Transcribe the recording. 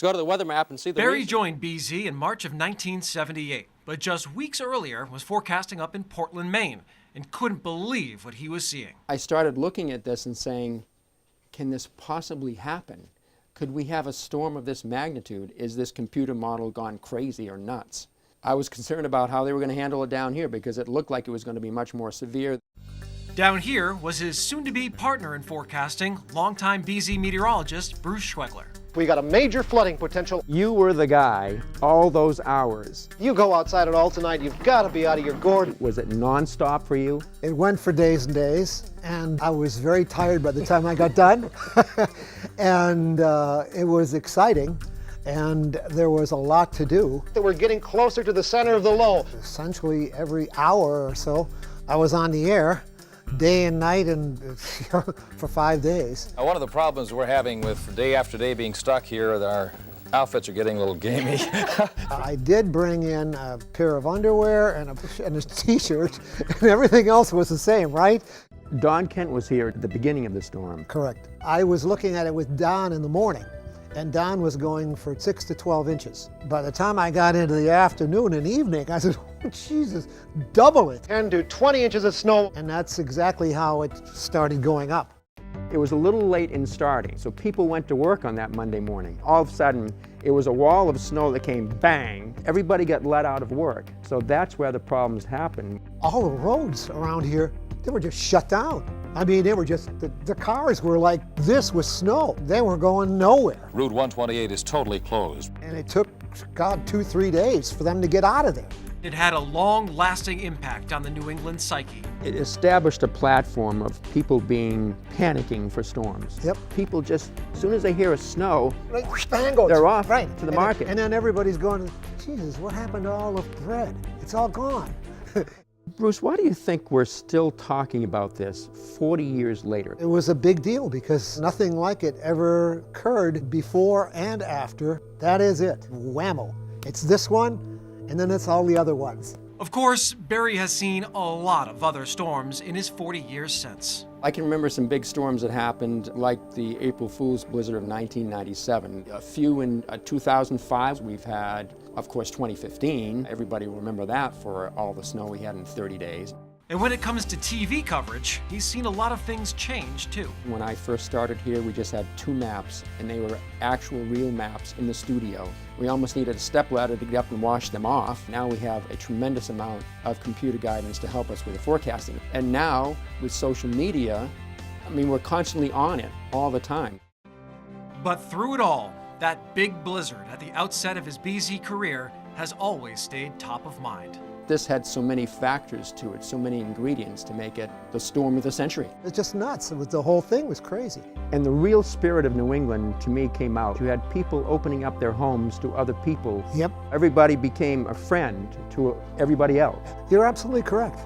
go to the weather map and see the Barry region. joined BZ in March of 1978, but just weeks earlier was forecasting up in Portland, Maine, and couldn't believe what he was seeing. I started looking at this and saying, can this possibly happen? Could we have a storm of this magnitude? Is this computer model gone crazy or nuts? I was concerned about how they were going to handle it down here because it looked like it was going to be much more severe. Down here was his soon-to-be partner in forecasting, longtime BZ meteorologist Bruce Schwegler. We got a major flooding potential. You were the guy all those hours. You go outside at all tonight, you've got to be out of your gourd. Was it nonstop for you? It went for days and days, and I was very tired by the time I got done. And it was exciting, and there was a lot to do. We're getting closer to the center of the low. Essentially every hour or so, I was on the air, day and night, and for 5 days. One of the problems we're having with day after day being stuck here, that our outfits are getting a little gamey. I did bring in a pair of underwear and a t-shirt, and everything else was the same, right? Don Kent was here at the beginning of the storm. Correct. I was looking at it with Don in the morning, and Don was going for 6 to 12 inches. By the time I got into the afternoon and evening, I said, oh, Jesus, double it. 10 to 20 inches of snow. And that's exactly how it started going up. It was a little late in starting, so people went to work on that Monday morning. All of a sudden, it was a wall of snow that came bang. Everybody got let out of work. So that's where the problems happened. All the roads around here, they were just shut down. I mean, they were just, the cars were like this with snow. They were going nowhere. Route 128 is totally closed. And it took, God, 2-3 days for them to get out of there. It had a long-lasting impact on the New England psyche. It established a platform of people panicking for storms. Yep. People just, as soon as they hear a snow, Like, bang goes. they're off right to the market. And then everybody's going, Jesus, what happened to all the bread? It's all gone. Bruce, why do you think we're still talking about this 40 years later? It was a big deal because nothing like it ever occurred before and after. That is it. Whammo. It's this one, and then it's all the other ones. Of course, Barry has seen a lot of other storms in his 40 years since. I can remember some big storms that happened, like the April Fool's blizzard of 1997. A few in 2005. We've had, of course, 2015. Everybody will remember that for all the snow we had in 30 days. And when it comes to TV coverage, he's seen a lot of things change too. When I first started here, we just had 2 maps, and they were actual real maps in the studio. We almost needed a stepladder to get up and wash them off. Now we have a tremendous amount of computer guidance to help us with the forecasting. And now, with social media, I mean, we're constantly on it all the time. But through it all, that big blizzard at the outset of his BZ career has always stayed top of mind. This had so many factors to it, so many ingredients to make it the storm of the century. It's just nuts. The whole thing was crazy. And the real spirit of New England, to me, came out. You had people opening up their homes to other people. Yep. Everybody became a friend to everybody else. You're absolutely correct.